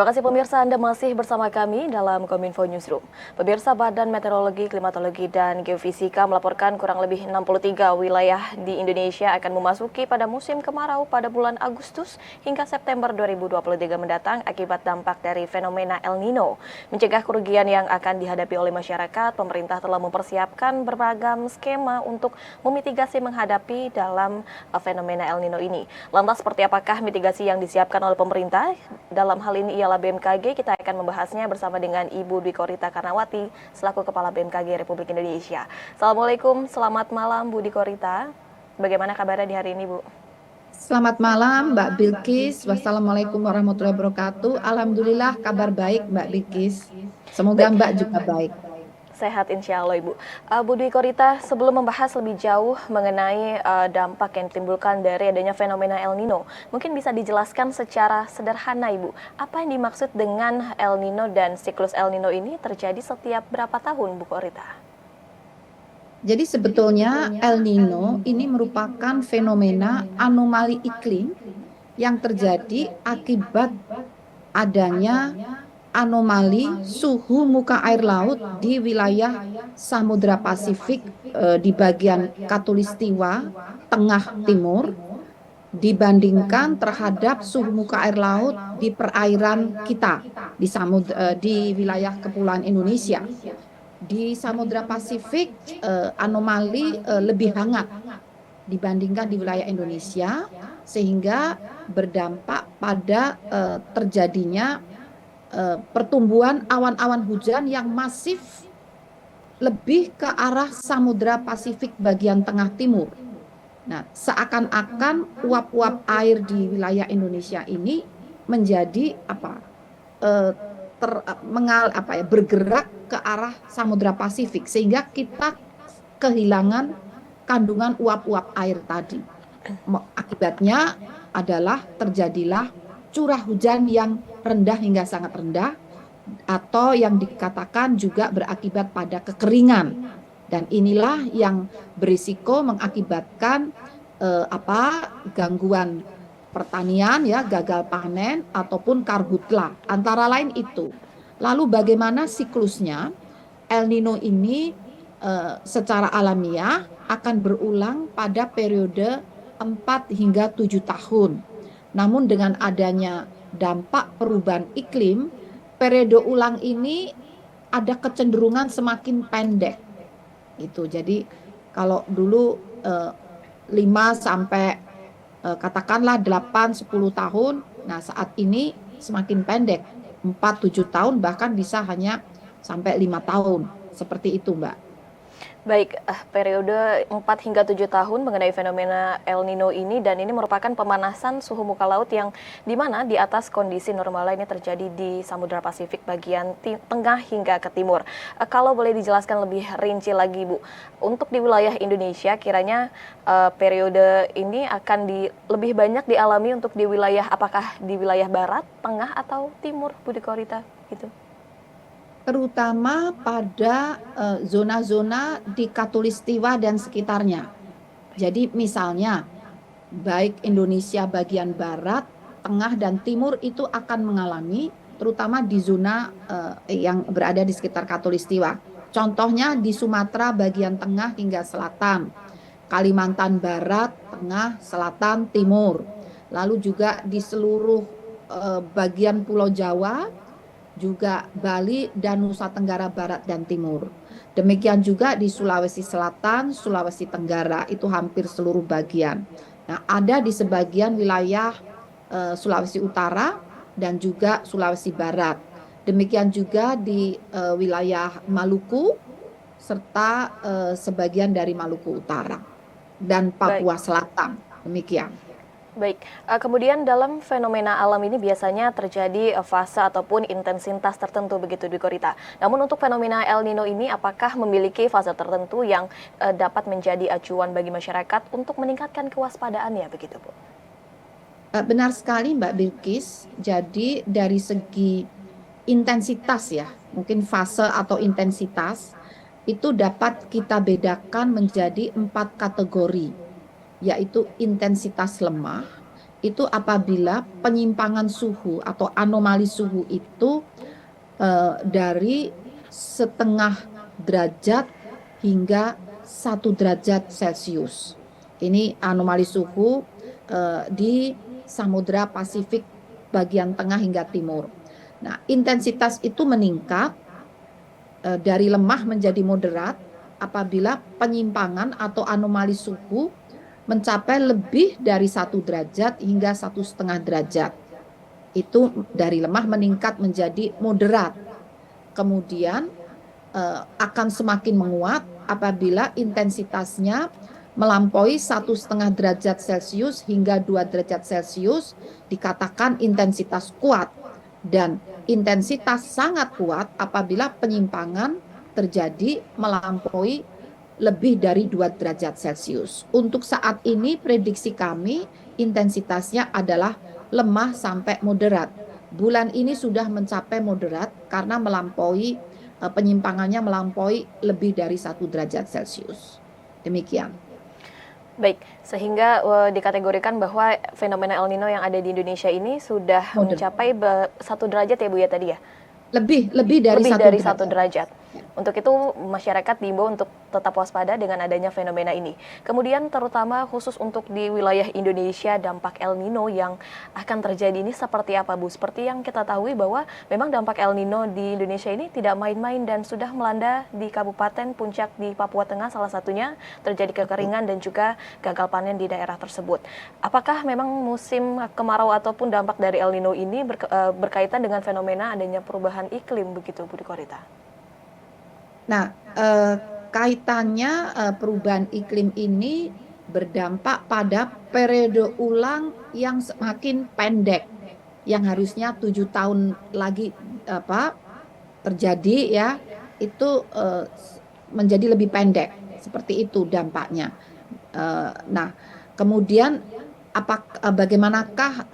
Terima kasih pemirsa, Anda masih bersama kami dalam Kominfo Newsroom. Pemirsa, Badan Meteorologi, Klimatologi, dan Geofisika melaporkan kurang lebih 63 wilayah di Indonesia akan memasuki pada musim kemarau pada bulan Agustus hingga September 2023 mendatang akibat dampak dari fenomena El Nino. Mencegah kerugian yang akan dihadapi oleh masyarakat, pemerintah telah mempersiapkan beragam skema untuk memitigasi menghadapi dalam fenomena El Nino ini. Lantas seperti apakah mitigasi yang disiapkan oleh pemerintah? Dalam hal ini ialah BMKG. Kita akan membahasnya bersama dengan Ibu Dwi Korita Karnawati selaku Kepala BMKG Republik Indonesia. Assalamualaikum, selamat malam Bu Dwi Korita. Bagaimana kabarnya di hari ini, Bu? Selamat malam Mbak Bilkis. Wassalamualaikum warahmatullahi wabarakatuh. Alhamdulillah kabar baik Mbak Bilkis. Semoga Baik. Mbak juga baik. Sehat insya Allah, Ibu. Bu Dwi Korita, sebelum membahas lebih jauh mengenai dampak yang ditimbulkan dari adanya fenomena El Nino, mungkin bisa dijelaskan secara sederhana, Ibu, apa yang dimaksud dengan El Nino dan siklus El Nino ini terjadi setiap berapa tahun, Bu Korita? Jadi sebetulnya El Nino ini merupakan fenomena anomali iklim yang terjadi akibat adanya anomali suhu muka air laut di wilayah Samudra Pasifik di bagian Katulistiwa Tengah Timur dibandingkan terhadap suhu muka air laut di perairan kita di wilayah Kepulauan Indonesia. Di Samudra Pasifik anomali lebih hangat dibandingkan di wilayah Indonesia sehingga berdampak pada terjadinya pertumbuhan awan-awan hujan yang masif lebih ke arah Samudra Pasifik bagian tengah timur. Nah, seakan-akan uap-uap air di wilayah Indonesia ini menjadi bergerak ke arah Samudra Pasifik sehingga kita kehilangan kandungan uap-uap air tadi. Akibatnya adalah terjadilah curah hujan yang rendah hingga sangat rendah atau yang dikatakan juga berakibat pada kekeringan, dan inilah yang berisiko mengakibatkan gangguan pertanian, ya, gagal panen ataupun karhutlah, antara lain itu. Lalu bagaimana siklusnya? El Nino ini secara alamiah akan berulang pada periode 4 hingga 7 tahun. Namun dengan adanya dampak perubahan iklim, periode ulang ini ada kecenderungan semakin pendek. Itu. Jadi kalau dulu 5 sampai katakanlah 8-10 tahun, nah saat ini semakin pendek, 4-7 tahun, bahkan bisa hanya sampai 5 tahun. Seperti itu, Mbak. Baik, periode 4 hingga 7 tahun mengenai fenomena El Nino ini, dan ini merupakan pemanasan suhu muka laut yang dimana di atas kondisi normal ini terjadi di Samudra Pasifik bagian tengah hingga ke timur. Kalau boleh dijelaskan lebih rinci lagi, Bu, untuk di wilayah Indonesia kiranya periode ini akan lebih banyak dialami untuk di wilayah, apakah di wilayah barat, tengah, atau timur, Bu Korita, gitu? Terutama pada zona-zona di Katulistiwa dan sekitarnya. Jadi misalnya baik Indonesia bagian barat, tengah, dan timur itu akan mengalami, terutama di zona yang berada di sekitar Katulistiwa. Contohnya di Sumatera bagian tengah hingga selatan, Kalimantan Barat, Tengah, Selatan, Timur. Lalu juga di seluruh bagian Pulau Jawa, juga Bali dan Nusa Tenggara Barat dan Timur. Demikian juga di Sulawesi Selatan, Sulawesi Tenggara, itu hampir seluruh bagian. Nah, ada di sebagian wilayah Sulawesi Utara dan juga Sulawesi Barat. Demikian juga di wilayah Maluku serta sebagian dari Maluku Utara dan Papua Selatan. Demikian. Baik, kemudian dalam fenomena alam ini biasanya terjadi fase ataupun intensitas tertentu, begitu Dwi Korita. Namun untuk fenomena El Nino ini, apakah memiliki fase tertentu yang dapat menjadi acuan bagi masyarakat untuk meningkatkan kewaspadaannya, begitu, Bu? Benar sekali Mbak Bilkis. Jadi dari segi intensitas, ya, mungkin fase atau intensitas itu dapat kita bedakan menjadi 4 kategori, yaitu intensitas lemah, itu apabila penyimpangan suhu atau anomali suhu itu dari setengah derajat hingga 1 derajat Celcius. Ini anomali suhu di Samudra Pasifik bagian tengah hingga timur. Nah, intensitas itu meningkat dari lemah menjadi moderat apabila penyimpangan atau anomali suhu mencapai lebih dari 1 derajat hingga 1,5 derajat. Itu dari lemah meningkat menjadi moderat. Kemudian akan semakin menguat apabila intensitasnya melampaui 1,5 derajat Celcius hingga 2 derajat Celcius, dikatakan intensitas kuat, dan intensitas sangat kuat apabila penyimpangan terjadi melampaui lebih dari 2 derajat Celcius. Untuk saat ini prediksi kami intensitasnya adalah lemah sampai moderat. Bulan ini sudah mencapai moderat karena melampaui penyimpangannya melampaui lebih dari 1 derajat Celcius. Demikian. Baik, sehingga dikategorikan bahwa fenomena El Nino yang ada di Indonesia ini sudah mencapai 1 derajat ya Bu ya tadi ya? Lebih dari satu derajat. Untuk itu masyarakat diimbau untuk tetap waspada dengan adanya fenomena ini. Kemudian terutama khusus untuk di wilayah Indonesia, dampak El Nino yang akan terjadi ini seperti apa Bu? Seperti yang kita tahu bahwa memang dampak El Nino di Indonesia ini tidak main-main dan sudah melanda di Kabupaten Puncak di Papua Tengah salah satunya, terjadi kekeringan dan juga gagal panen di daerah tersebut. Apakah memang musim kemarau ataupun dampak dari El Nino ini berkaitan dengan fenomena adanya perubahan iklim begitu Bu Korita? Nah, kaitannya perubahan iklim ini berdampak pada periode ulang yang semakin pendek, yang harusnya 7 tahun lagi terjadi ya, itu menjadi lebih pendek. Seperti itu dampaknya. Nah, kemudian bagaimanakah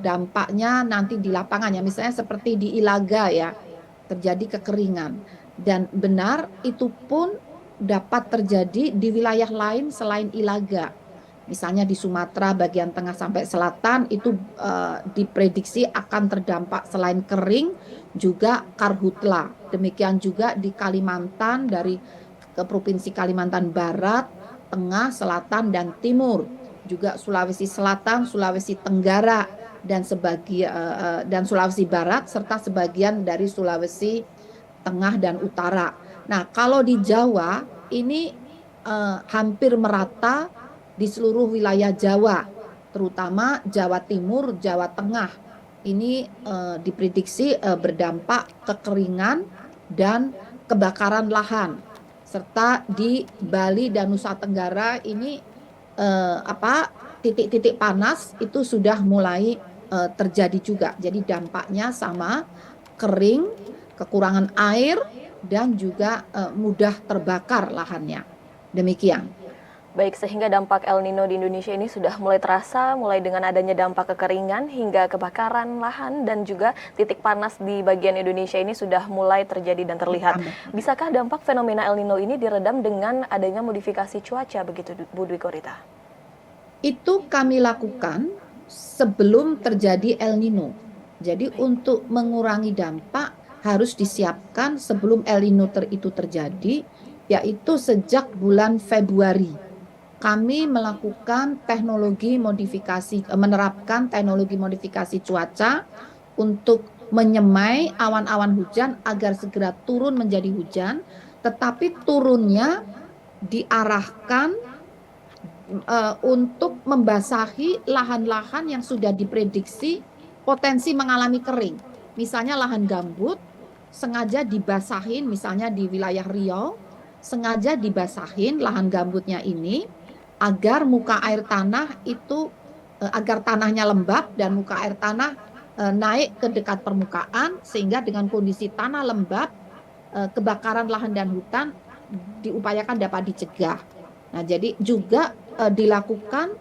dampaknya nanti di lapangannya? Misalnya seperti di Ilaga ya, terjadi kekeringan. Dan benar itu pun dapat terjadi di wilayah lain selain Ilaga. Misalnya di Sumatera bagian tengah sampai selatan itu diprediksi akan terdampak selain kering juga karhutla. Demikian juga di Kalimantan, dari ke Provinsi Kalimantan Barat, Tengah, Selatan, dan Timur. Juga Sulawesi Selatan, Sulawesi Tenggara, dan Sulawesi Barat, serta sebagian dari Sulawesi Tengah dan Utara. Nah, kalau di Jawa ini hampir merata di seluruh wilayah Jawa, terutama Jawa Timur, Jawa Tengah. Ini diprediksi berdampak kekeringan dan kebakaran lahan. Serta di Bali dan Nusa Tenggara ini titik-titik panas itu sudah mulai terjadi juga. Jadi dampaknya sama, kering, kekurangan air, dan juga mudah terbakar lahannya. Demikian. Baik, sehingga dampak El Nino di Indonesia ini sudah mulai terasa, mulai dengan adanya dampak kekeringan hingga kebakaran lahan dan juga titik panas di bagian Indonesia ini sudah mulai terjadi dan terlihat. Bisakah dampak fenomena El Nino ini diredam dengan adanya modifikasi cuaca begitu Bu Dwi Korita? Itu kami lakukan sebelum terjadi El Nino. Jadi untuk mengurangi dampak harus disiapkan sebelum El Nino itu terjadi, yaitu sejak bulan Februari. Kami menerapkan teknologi modifikasi cuaca untuk menyemai awan-awan hujan agar segera turun menjadi hujan, tetapi turunnya diarahkan untuk membasahi lahan-lahan yang sudah diprediksi potensi mengalami kering. Misalnya lahan gambut, sengaja dibasahin, misalnya di wilayah Riau, sengaja dibasahin lahan gambutnya ini agar muka air tanah itu, agar tanahnya lembab dan muka air tanah naik ke dekat permukaan, sehingga dengan kondisi tanah lembab, kebakaran lahan dan hutan diupayakan dapat dicegah. Nah, jadi juga dilakukan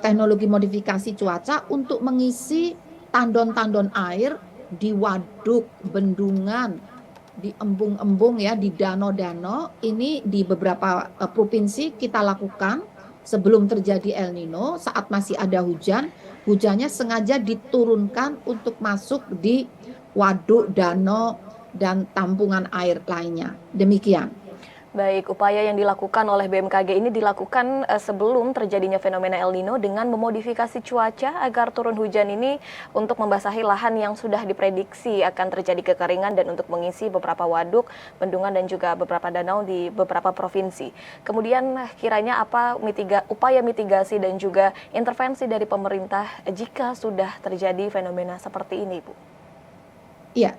teknologi modifikasi cuaca untuk mengisi tandon-tandon air di waduk, bendungan, di embung-embung ya, di danau-danau. Ini di beberapa provinsi kita lakukan sebelum terjadi El Nino, saat masih ada hujan. hujannya sengaja diturunkan untuk masuk di waduk, danau, dan tampungan air lainnya. Demikian. Baik, upaya yang dilakukan oleh BMKG ini dilakukan sebelum terjadinya fenomena El Nino dengan memodifikasi cuaca agar turun hujan ini untuk membasahi lahan yang sudah diprediksi akan terjadi kekeringan dan untuk mengisi beberapa waduk, bendungan dan juga beberapa danau di beberapa provinsi. Kemudian kiranya apa upaya mitigasi dan juga intervensi dari pemerintah jika sudah terjadi fenomena seperti ini, Bu? Iya,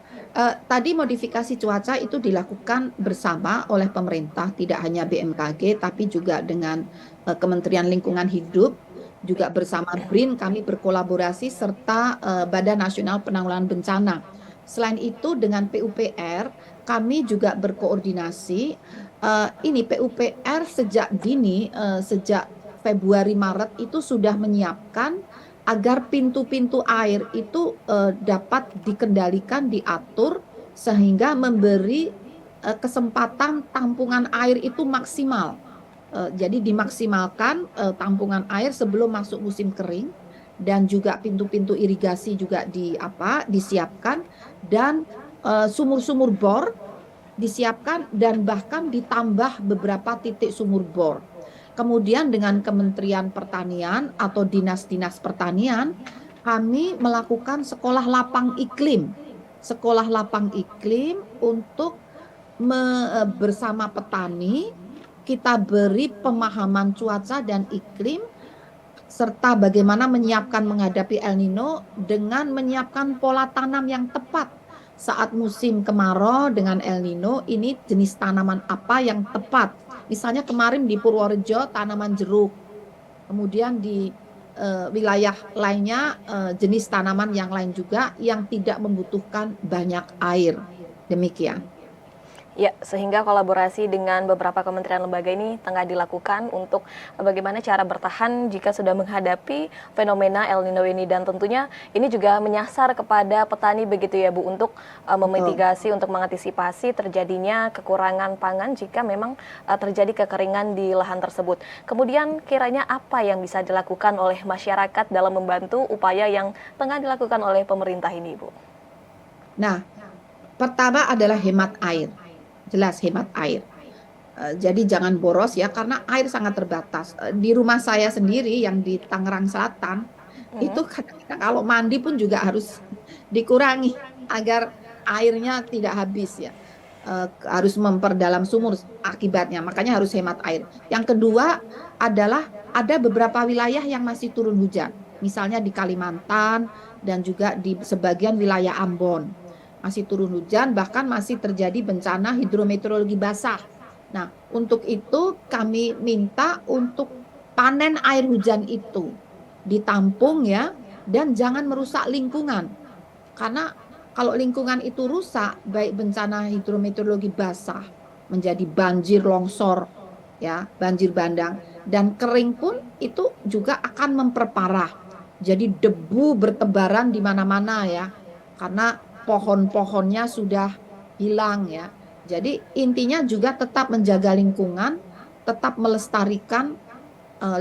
tadi modifikasi cuaca itu dilakukan bersama oleh pemerintah, tidak hanya BMKG, tapi juga dengan Kementerian Lingkungan Hidup, juga bersama BRIN kami berkolaborasi, serta Badan Nasional Penanggulangan Bencana. Selain itu dengan PUPR, kami juga berkoordinasi. Ini PUPR sejak dini, sejak Februari Maret itu sudah menyiapkan agar pintu-pintu air itu dapat dikendalikan, diatur, sehingga memberi kesempatan tampungan air itu maksimal. Jadi dimaksimalkan tampungan air sebelum masuk musim kering, dan juga pintu-pintu irigasi juga disiapkan, dan sumur-sumur bor disiapkan, dan bahkan ditambah beberapa titik sumur bor. Kemudian dengan Kementerian Pertanian atau dinas-dinas pertanian, kami melakukan sekolah lapang iklim. Sekolah lapang iklim untuk bersama petani, kita beri pemahaman cuaca dan iklim, serta bagaimana menyiapkan menghadapi El Nino dengan menyiapkan pola tanam yang tepat. Saat musim kemarau dengan El Nino, ini jenis tanaman apa yang tepat. Misalnya kemarin di Purworejo tanaman jeruk, kemudian di wilayah lainnya jenis tanaman yang lain juga yang tidak membutuhkan banyak air. Demikian. Ya, sehingga kolaborasi dengan beberapa kementerian lembaga ini tengah dilakukan untuk bagaimana cara bertahan jika sudah menghadapi fenomena El Nino ini, dan tentunya ini juga menyasar kepada petani begitu ya Bu, untuk memitigasi, untuk mengantisipasi terjadinya kekurangan pangan jika memang terjadi kekeringan di lahan tersebut. Kemudian kiranya apa yang bisa dilakukan oleh masyarakat dalam membantu upaya yang tengah dilakukan oleh pemerintah ini, Bu? Nah, pertama adalah hemat air. Jelas hemat air. Jadi jangan boros ya, karena air sangat terbatas. Di rumah saya sendiri yang di Tangerang Selatan, itu kadang-kadang kalau mandi pun juga harus dikurangi agar airnya tidak habis ya. Harus memperdalam sumur akibatnya, makanya harus hemat air. Yang kedua adalah ada beberapa wilayah yang masih turun hujan. Misalnya di Kalimantan dan juga di sebagian wilayah Ambon. Masih turun hujan, bahkan masih terjadi bencana hidrometeorologi basah. Nah, untuk itu kami minta untuk panen air hujan itu ditampung ya, dan jangan merusak lingkungan. Karena kalau lingkungan itu rusak, baik bencana hidrometeorologi basah menjadi banjir longsor ya, banjir bandang, dan kering pun itu juga akan memperparah. Jadi debu bertebaran di mana-mana ya, karena pohon-pohonnya sudah hilang ya. Jadi intinya juga tetap menjaga lingkungan, tetap melestarikan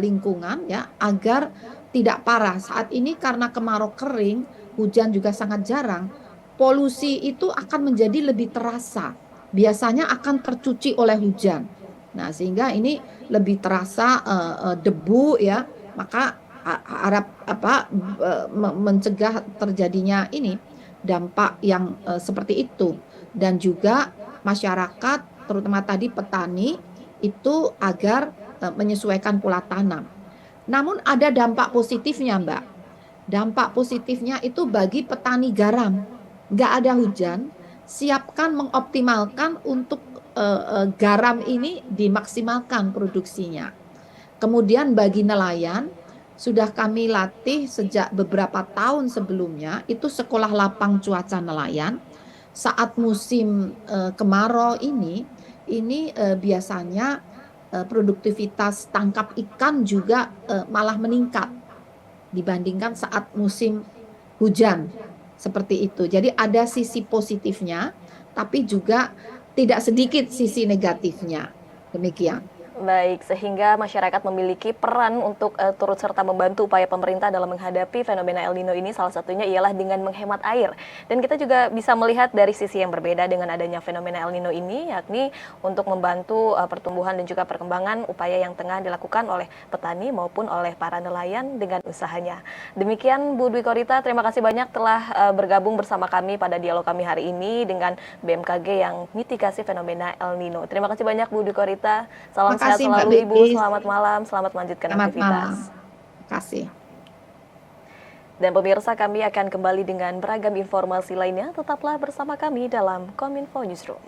lingkungan ya, agar tidak parah. Saat ini karena kemarau kering, hujan juga sangat jarang, polusi itu akan menjadi lebih terasa. Biasanya akan tercuci oleh hujan. Nah, sehingga ini lebih terasa debu ya, maka harap mencegah terjadinya ini dampak yang seperti itu. Dan juga masyarakat, terutama tadi petani, itu agar menyesuaikan pola tanam. Namun ada dampak positifnya Mbak. Dampak positifnya itu bagi petani garam. Nggak ada hujan, siapkan mengoptimalkan untuk garam ini dimaksimalkan produksinya. Kemudian bagi nelayan, sudah kami latih sejak beberapa tahun sebelumnya, itu sekolah lapang cuaca nelayan. Saat musim kemarau ini biasanya produktivitas tangkap ikan juga malah meningkat dibandingkan saat musim hujan seperti itu. Jadi ada sisi positifnya, tapi juga tidak sedikit sisi negatifnya. Demikian. Baik, sehingga masyarakat memiliki peran untuk turut serta membantu upaya pemerintah dalam menghadapi fenomena El Nino ini, salah satunya ialah dengan menghemat air. Dan kita juga bisa melihat dari sisi yang berbeda dengan adanya fenomena El Nino ini, yakni untuk membantu pertumbuhan dan juga perkembangan upaya yang tengah dilakukan oleh petani maupun oleh para nelayan dengan usahanya. Demikian Bu Dwi Korita, terima kasih banyak telah bergabung bersama kami pada dialog kami hari ini dengan BMKG yang mitigasi fenomena El Nino. Terima kasih banyak Bu Dwi Korita, salam sehat Makasih Mbak selalu Ibu, Beatrice. selamat malam, selamat melanjutkan Selamat aktivitas. malam. Kasih. Dan pemirsa, kami akan kembali dengan beragam informasi lainnya, tetaplah bersama kami dalam Kominfo Newsroom.